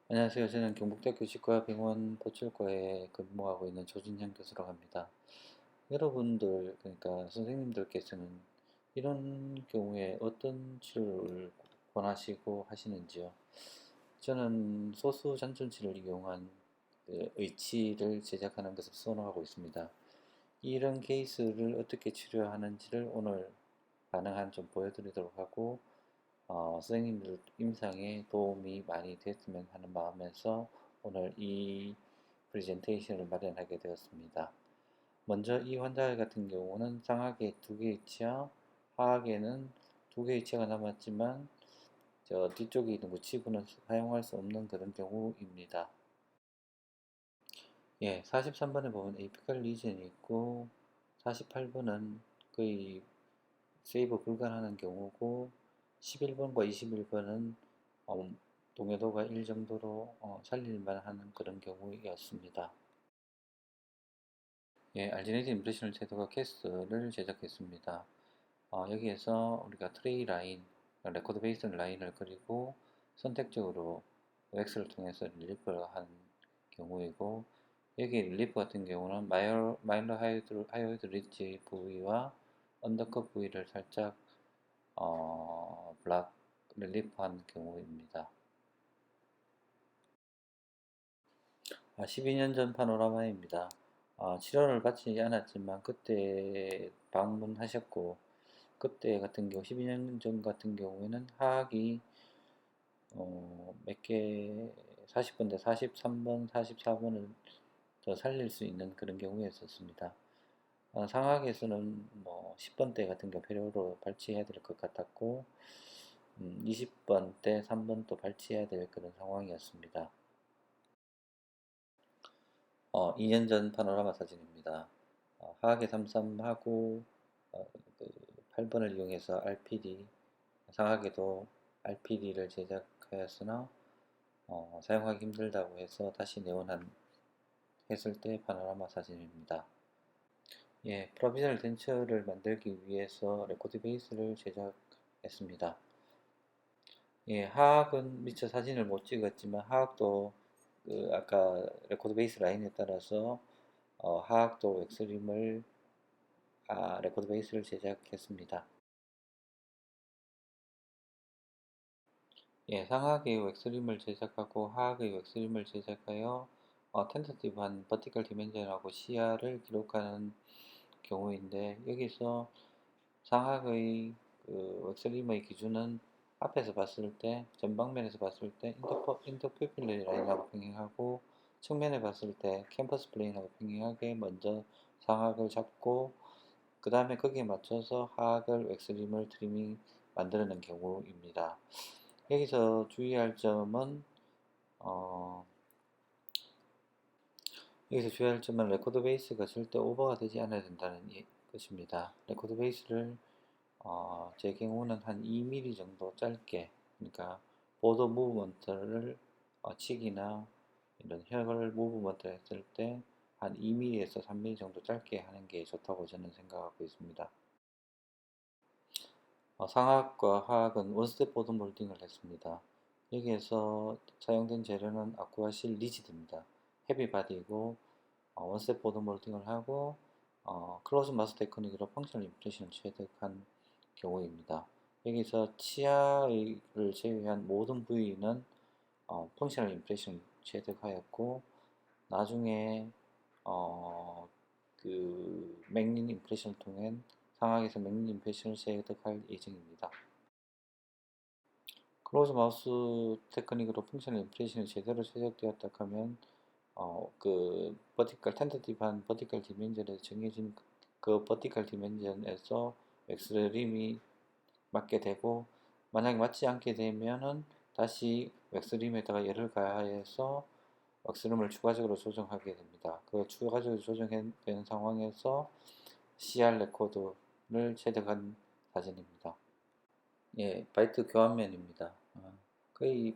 안녕하세요. 저는 경북대학교 치과병원 보철과에 근무하고 있는 조진현 교수라고 합니다. 여러분들, 그러니까 선생님들께서는 이런 경우에 어떤 치료를 권하시고 하시는지요? 저는 소수 잔존치를 이용한 의치를 제작하는 것을 선호하고 있습니다. 이런 케이스를 어떻게 치료하는지를 오늘 가능한 좀 보여드리도록 하고, 선생님들 임상에 도움이 많이 됐으면 하는 마음에서 오늘 이 프레젠테이션을 마련하게 되었습니다. 먼저 이 환자 같은 경우는 상하계 2개의 치아, 하하계는 2개의 치아가 남았지만 저 뒤쪽에 있는 우치부는 사용할 수 없는 그런 경우입니다. 예, 43번에 보면 에이피칼 리전이 있고 48번은 거의 세이브 불가능한 경우고 11번과 21번은 동요도가 1 정도로 살릴만 하는 그런 경우였습니다. 예, 알지네이트 임프레션을 제도가 캐스를 제작했습니다. 여기에서 우리가 트레이 라인, 레코드 베이스 라인을 그리고 선택적으로 웩스를 통해서 릴리프를 한 경우이고, 여기 릴리프 같은 경우는 마일러 하이오이드 리지 부위와 언더컷 부위를 살짝 블락 릴리프한 경우입니다. 12년 전 파노라마입니다. 치료를 받지 않았지만 그때 방문하셨고, 그때 같은 경우 12년 전 같은 경우에는 하악이 몇 개 40번대 43번, 44번을 더 살릴 수 있는 그런 경우였었습니다. 상하에서는 뭐 10번대 같은 경우 필요로 발치해야 될 것 같았고 20번대 3번 또 발치해야 될 그런 상황이었습니다. 2년 전 파노라마 사진입니다. 하악의 33하고 그 8번을 이용해서 RPD, 상하게도 RPD를 제작하였으나 사용하기 힘들다고 해서 다시 내원한 했을 때 파노라마 사진입니다. 예, 프로비저널 덴처를 만들기 위해서 레코드 베이스를 제작했습니다. 예, 하악은 미처 사진을 못 찍었지만 하악도 그 아까 레코드 베이스 라인에 따라서 하악도 엑스림을 레코드 베이스를 제작했습니다. 예, 상하의 웩스림을 제작하고 하악의 웩스림을 제작하여 텐터티브한 버티컬 디멘전하고 시야를 기록하는 경우인데 여기서 상하의 그 웩스림의 기준은 앞에서 봤을 때 전방면에서 봤을 때 인터피필리 라인하고 평행하고 측면에 봤을 때 캠퍼스 플레인하고 평행하게 먼저 상하를 잡고 그 다음에 거기에 맞춰서 하악을 웩스림을 트리밍 만들어낸 경우입니다. 여기서 주의할 점은 어, 여기서 주의할 점은 레코드 베이스가 절대 오버가 되지 않아야 된다는 것입니다. 레코드 베이스를 제 경우는 한 2mm 정도 짧게, 그러니까 보드 무브먼트를 치기나 이런 혈 무브먼트 했을 때 한 2mm에서 3mm 정도 짧게 하는 게 좋다고 저는 생각하고 있습니다. 상하과 하악은 원스텝 보드 몰딩을 했습니다. 여기에서 사용된 재료는 아쿠아실 리지드입니다. 헤비바디이고 원스텝 보드 몰딩을 하고 클로즈 마스 테크닉으로 펑셔널 임프레션을 체득한 경우입니다. 여기서 치아를 제외한 모든 부위는 펑셔널 임프레션을 체득하였고 나중에 그 맥린 임프레션을 통해 상하에서 맥린 임프레션을 체득할 예정입니다. 클로즈 마우스 테크닉으로 펑셔널 임프레션이 제대로 체득되었다 하면 그 버티컬 텐터티브한 버티컬 디멘전에서 정해진 그 버티컬 디멘전에서 웩스림이 맞게 되고 만약에 맞지 않게 되면은 다시 웩스림에다가 열을 가해서 웩스림을 추가적으로 조정하게 됩니다. 그 추가적으로 조정되는 상황에서 CR 레코드를 체득한 사진입니다. 예, 바이트 교환면입니다. 거의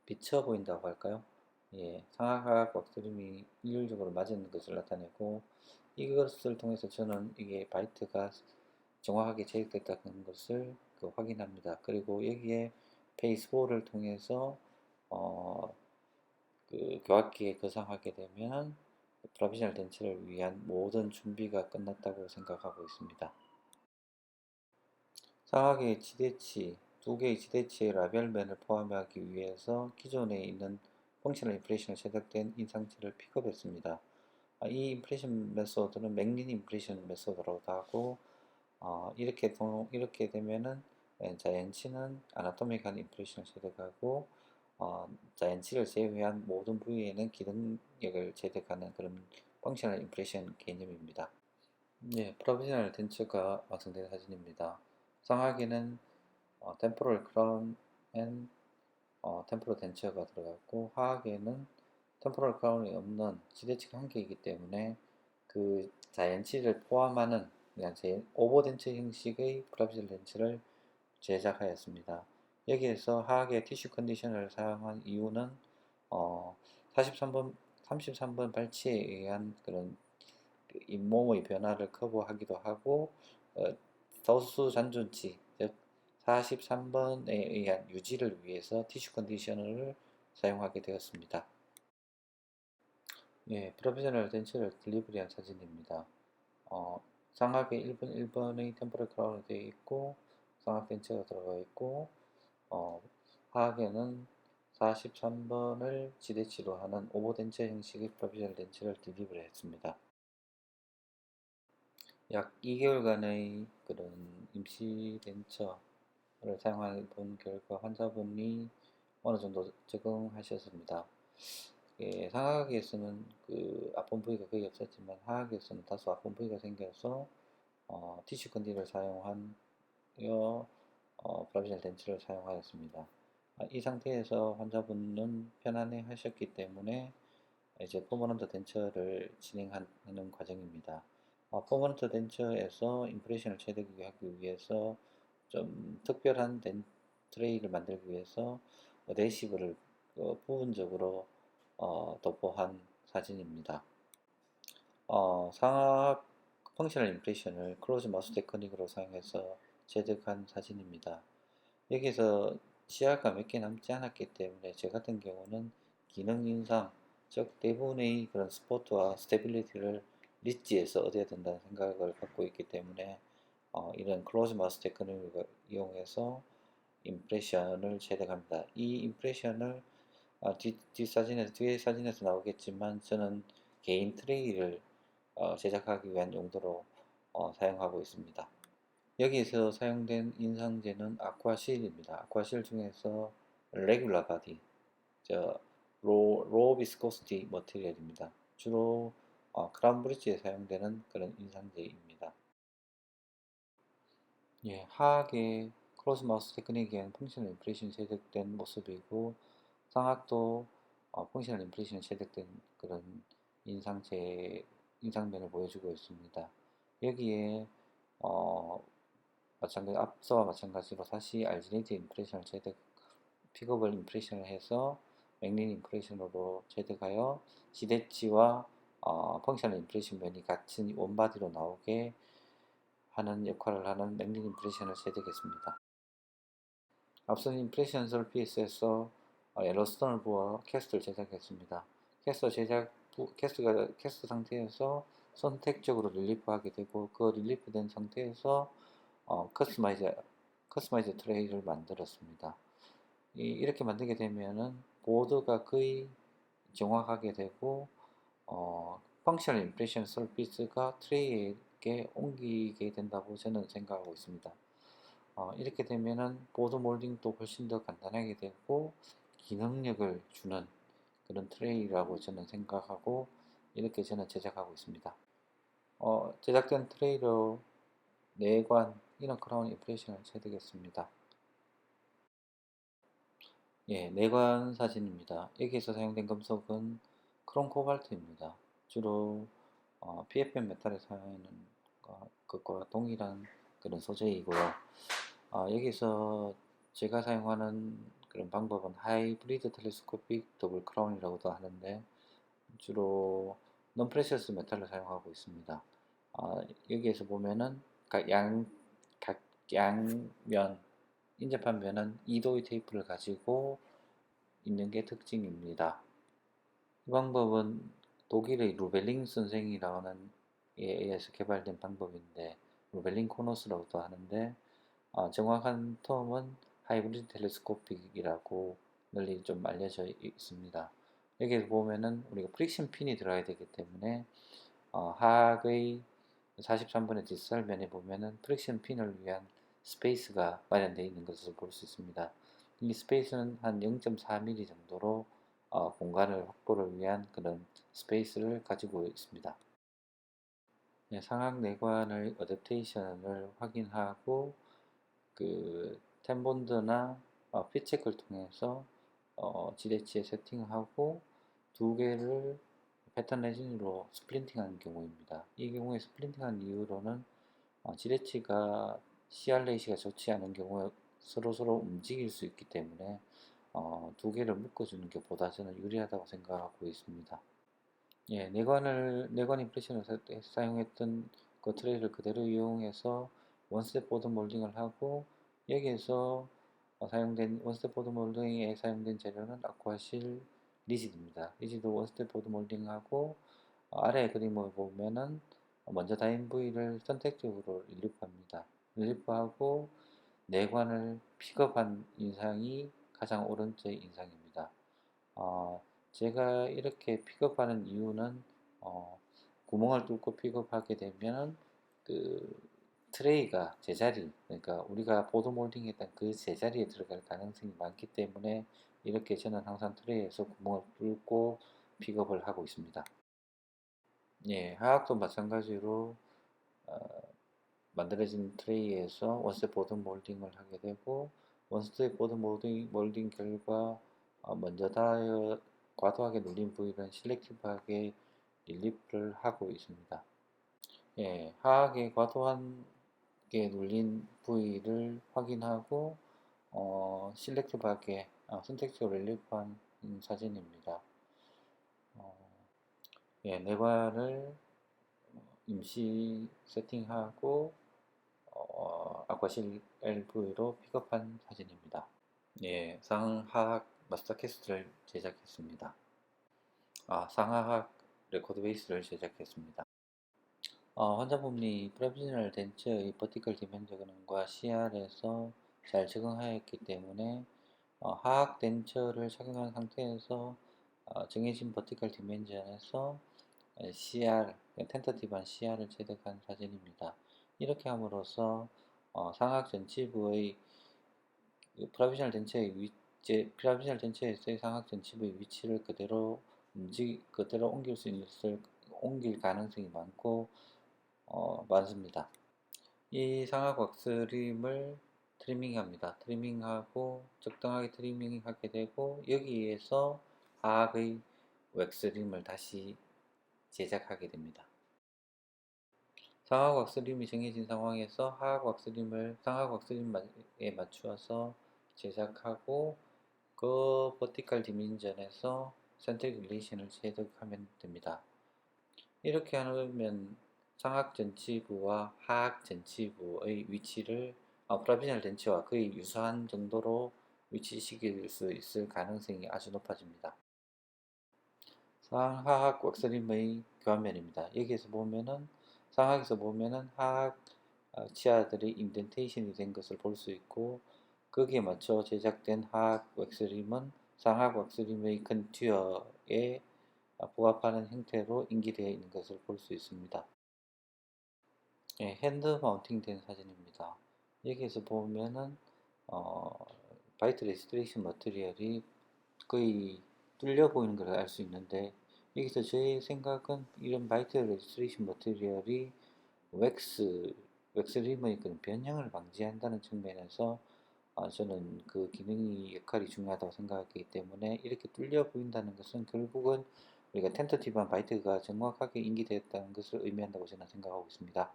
비쳐 보인다고 할까요? 예, 상하각 왁스림이 일률적으로 맞은 것을 나타내고 이것을 통해서 저는 이게 바이트가 정확하게 제거됐다는 것을 확인합니다. 그리고 여기에 페이스 4를 통해서 어, 그 교학기에 거상하게 되면 프로비저널 덴처를 위한 모든 준비가 끝났다고 생각하고 있습니다. 상하계의 지대치, 두 개의 지대치의 라벨면을 포함하기 위해서 기존에 있는 펑셔널 인프레션을 채택된 인상치를 픽업했습니다. 이 인프레션 메소드는 맥린 인프레션 메소드라고도 하고, 이렇게 되면은 자연치는 아나토미컬 인프레션을 채택하고, 자연치를 제외한 모든 부위에는 기능력을 채택하는 그런 펑셔널 인프레션 개념입니다. 네, 프로비저널 덴처가 완성된 사진입니다. 상하계는 템포럴 크라운 앤 템포럴 덴처가 들어갔고, 하하계는 템포럴 크라운이 없는 지대치가 한 개이기 때문에 그 자연치를 포함하는 그냥 오버 덴처 형식의 프로비저널 덴처를 제작하였습니다. 여기에서 하하계 티슈 컨디셔너를 사용한 이유는 어, 43번 33번 발치에 의한 그런 그 잇몸의 변화를 커버하기도 하고, 서수 잔존치, 즉 43번에 의한 유지를 위해서 티슈 컨디셔너를 사용하게 되었습니다. 예, 프로페셔널 덴처를 딜리버리한 사진입니다. 상하계 1번 1번의 템포럴 크라운이 되어 있고, 상하 덴처가 들어가 있고, 하하계는 43번을 지대치로 하는 오버 덴처 형식의 프로페셔널 덴처를 딜리버리 했습니다. 약 2개월간의 그런 임시 덴처를 사용해 본 결과 환자분이 어느 정도 적응하셨습니다. 예, 상하계에서는 그 아픈 부위가 거의 없었지만 하하계에서는 다소 아픈 부위가 생겨서 티슈 컨디를 사용한 프라비젤 덴처를 사용하였습니다. 이 상태에서 환자분은 편안해 하셨기 때문에 이제 퍼머넌트 덴처를 진행하는 과정입니다. 퍼머넌트 덴처에서 임프레션을 체득하기 위해서 좀 특별한 트레이를 만들기 위해서 레시브를 부분적으로 도포한 사진입니다. 상압 펑셔널 임프레션을 클로즈 마우스 테크닉으로 사용해서 체득한 사진입니다. 여기서 시야가 몇 개 남지 않았기 때문에 저 같은 경우는 기능 인상, 즉 대부분의 그런 스포트와 스테빌리티를 리지에서 얻어야 된다는 생각을 갖고 있기 때문에 이런 클로즈 마우스 테크닉을 이용해서 임프레션을 체득합니다. 이 임프레션을 뒤에 사진에서 나오겠지만 저는 개인 트레이를 제작하기 위한 용도로 사용하고 있습니다. 여기서 사용된 인상제는 아쿠아실입니다. 아쿠아실 중에서 레귤라 바디, 로 비스코시티 머티리얼입니다. 주로 크라운 브릿지에 사용되는 그런 인상제입니다. 예, 하악의 크로스 마우스 테크닉엔 펑셔널 인프레션이 제작된 모습이고, 상악도 펑셔널 인프레션이 제작된 그런 인상면을 보여주고 있습니다. 여기에 어, 앞서와 마찬가지로 다시 알지네이트 인프레션을 픽업을 인프레션을 해서 맥린 인프레션으로 제득하여 지대치와 펑셔널 인프레션 면이 같은 원바디로 나오게 하는 역할을 하는 맥린 인프레션을 제득했습니다. 앞선 인프레션 서피스에서 엘러스톤을 부어 캐스트를 제작했습니다. 캐스트 상태에서 선택적으로 릴리프하게 되고, 그 릴리프된 상태에서 커스터마이즈 트레이를 만들었습니다. 이렇게 만들게 되면은 보드가 거의 정확하게 되고, 펑셔널 인프레션 서피스가 트레이에게 옮기게 된다고 저는 생각하고 있습니다. 이렇게 되면은 보드 몰딩도 훨씬 더 간단하게 되고 기능력을 주는 그런 트레이라고 저는 생각하고, 이렇게 저는 제작하고 있습니다. 제작된 트레이로 내관 이너 크라운 인프레션을 채우겠습니다. 예, 내관 사진입니다. 여기에서 사용된 금속은 크롬 코발트입니다. 주로 PFM 메탈에 사용하는 것과 동일한 그런 소재이고요. 여기서 제가 사용하는 그런 방법은 하이브리드 텔레스코픽 더블 크라운이라고도 하는데, 주로 non-precious 메탈을 사용하고 있습니다. 여기에서 보면은 각 양면, 인접한 면은 2도의 테이프를 가지고 있는 게 특징입니다. 이 방법은 독일의 루벨링 선생이라는 에 의해서 개발된 방법인데, 루벨링 코너스라고도 하는데, 정확한 텀은 하이브리드 텔레스코픽이라고 널리 좀 알려져 있습니다. 여기에 보면은 우리가 프릭션 핀이 들어가야 되기 때문에 하악의 43번의 뒷살면에 보면은 프릭션 핀을 위한 스페이스가 마련되어 있는 것을 볼 수 있습니다. 이 스페이스는 한 0.4mm 정도로 공간을 확보를 위한 그런 스페이스를 가지고 있습니다. 네, 상악 내관의 어댑테이션을 확인하고 그 템본드나 핏체크를 통해서 지대치에 세팅하고 두 개를 패턴 레진으로 스플린팅하는 경우입니다. 이 경우에 스플린팅한 이유로는 지레치가 CR 레이시가 좋지 않은 경우에 서로서로 움직일 수 있기 때문에 두 개를 묶어주는 게 보다 저는 유리하다고 생각하고 있습니다. 예, 내관 임프레션을 사용했던 그 트레이를 그대로 이용해서 원스텝 보드 몰딩을 하고, 여기에서 사용된 원스텝 보드 몰딩에 사용된 재료는 아쿠아실 리지드입니다. 리지드 원스텝 보드 몰딩하고 아래 그림을 보면은 먼저 다인 부위를 선택적으로 릴리프합니다. 릴리프하고 내관을 픽업한 인상이 가장 오른쪽 인상입니다. 어, 제가 이렇게 픽업하는 이유는 구멍을 뚫고 픽업하게 되면 그 트레이가 제자리, 그러니까 우리가 보드 몰딩했던 그 제자리에 들어갈 가능성이 많기 때문에 이렇게 저는 항상 트레이에서 구멍을 뚫고 픽업을 하고 있습니다. 예, 하악도 마찬가지로 어, 만들어진 트레이에서 원스텝 보드 몰딩을 하게 되고, 원스텝 보드 몰딩 결과 먼저 과도하게 눌린 부위는 셀렉티브하게 릴리프를 하고 있습니다. 예, 하악에 과도하게 눌린 부위를 확인하고 셀렉티브하게 선택적으로 릴리프한 사진입니다. 어, 예, 내관을 임시 세팅하고 아쿠아실 LV로 픽업한 사진입니다. 예, 상하악 마스터 캐스트를 제작했습니다. 상하악 레코드 베이스를 제작했습니다. 환자분이 프로비저널 덴처의 버티컬 디멘저근과 CR에서 잘 적응하였기 때문에 하악 덴처를 착용한 상태에서 정해진 버티컬 디멘전에서 CR, 텐터티브한 CR을 체득한 사진입니다. 이렇게 함으로써 상악 전치부의 프라비셔널 덴처에서의 상악 전치부의 위치를 그대로 옮길 가능성이 많습니다. 이 상악 왁스림을 트리밍합니다. 트리밍하고 적당하게 트리밍하게 되고, 여기에서 하악의 왁스림을 다시 제작하게 됩니다. 상악 왁스림이 정해진 상황에서 하악 왁스림을 상악 왁스림에 맞추어서 제작하고, 그 버티컬 디멘전에서 센트릭 릴레이션을 체득하면 됩니다. 이렇게 하면 상악 전치부와 하악 전치부의 위치를 프라비저널 덴처와 거의 유사한 정도로 위치시킬 수 있을 가능성이 아주 높아집니다. 상하악 왁스림의 교환면입니다. 여기에서 보면은 상하악에서 보면은 하악 치아들이 인덴테이션이 된 것을 볼 수 있고, 거기에 맞춰 제작된 하악 왁스림은 상하악 왁스림의 컨투어에 부합하는 형태로 인기되어 있는 것을 볼 수 있습니다. 예, 핸드 마운팅 된 사진입니다. 여기에서 보면은 어, 바이트 레스토레이션 머티리얼이 거의 뚫려 보이는 걸 알 수 있는데, 여기서 제 생각은 이런 바이트 레스토레이션 머티리얼이 웩스 림의 그 변형을 방지한다는 측면에서 저는 그 기능이 역할이 중요하다고 생각하기 때문에, 이렇게 뚫려 보인다는 것은 결국은 우리가 텐터티브한 바이트가 정확하게 인기되었다는 것을 의미한다고 저는 생각하고 있습니다.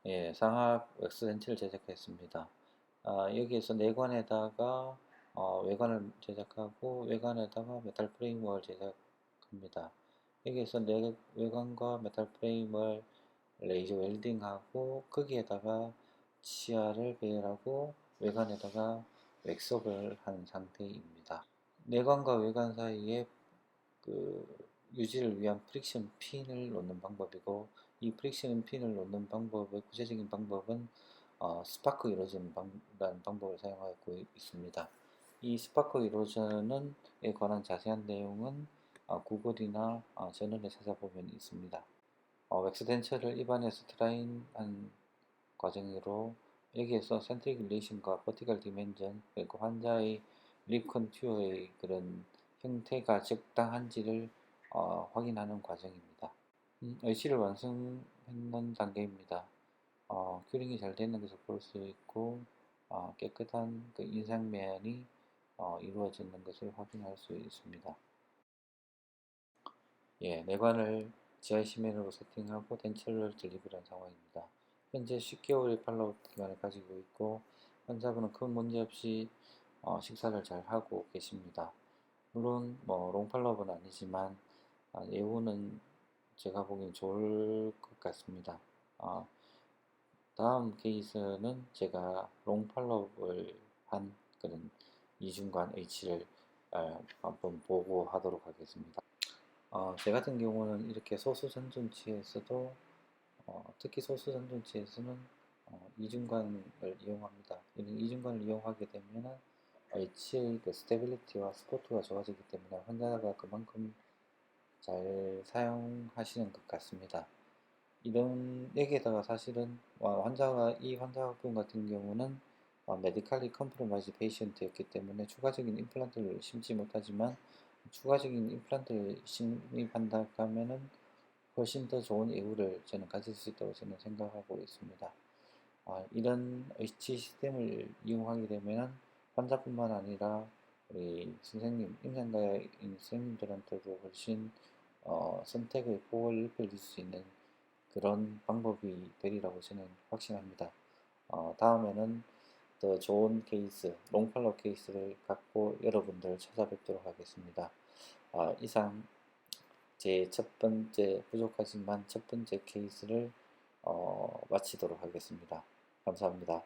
예, 상악 웩스 렌치를 제작했습니다. 여기에서 내관에다가 외관을 제작하고, 외관에다가 메탈 프레임을 제작합니다. 여기에서 외관과 메탈 프레임을 레이저 웰딩하고, 거기에다가 치아를 배열하고, 외관에다가 웩스업을 한 상태입니다. 내관과 외관 사이에 그 유지를 위한 프릭션 핀을 놓는 방법이고, 이 프릭션 핀을 놓는 방법의 구체적인 방법은 스파크 이로전이라는 방법을 사용하고 있습니다. 이 스파크 이로전에 관한 자세한 내용은 구글이나 저널에 찾아보면 있습니다. 웩스텐처를 입안에서 트라인한 과정으로, 여기에서 센트릭 릴레이션과 버티컬 디멘전, 그리고 환자의 립 컨투어의 그런 형태가 적당한지를 확인하는 과정입니다. 의치를 완성하는 단계입니다. 큐링이 잘 되는 것을 볼 수 있고, 깨끗한 그 인상면이 이루어지는 것을 확인할 수 있습니다. 예, 내관을 지하시멘으로 세팅하고 덴처를 딜리버리한 상황입니다. 현재 10개월의 팔로우 기간을 가지고 있고, 환자분은 큰 문제 없이 식사를 잘 하고 계십니다. 물론 뭐 롱팔로우는 아니지만 예후는 제가 보기엔 좋을 것 같습니다. 다음 케이스는 제가 롱팔로우를 한 그런 이중관 H를 한번 보고하도록 하겠습니다. 제 같은 경우는 이렇게 소수 전존치에서도 특히 소수 전존치에서는 이중관을 이용합니다. 이런 이중관을 이용하게 되면 H의 그 스테빌리티와 스포트가 좋아지기 때문에 환자가 그만큼 잘 사용하시는 것 같습니다. 이런 얘기에다가 사실은 이 환자분 같은 경우는 메디칼리 컴프로마이즈 페이션트였기 때문에 추가적인 임플란트를 심지 못하지만, 추가적인 임플란트를 심입한다 하면은 훨씬 더 좋은 예후를 저는 가질 수 있다고 저는 생각하고 있습니다. 이런 H 시스템을 이용하게 되면 환자뿐만 아니라 우리 선생님, 임상가에 있는 선생님들한테도 훨씬 선택의 폭을 넓혀줄 수 있는 그런 방법이 되리라고 저는 확신합니다. 다음에는 더 좋은 케이스, 롱팔로 케이스를 갖고 여러분들 찾아뵙도록 하겠습니다. 이상 제 첫 번째, 부족하지만 첫 번째 케이스를 마치도록 하겠습니다. 감사합니다.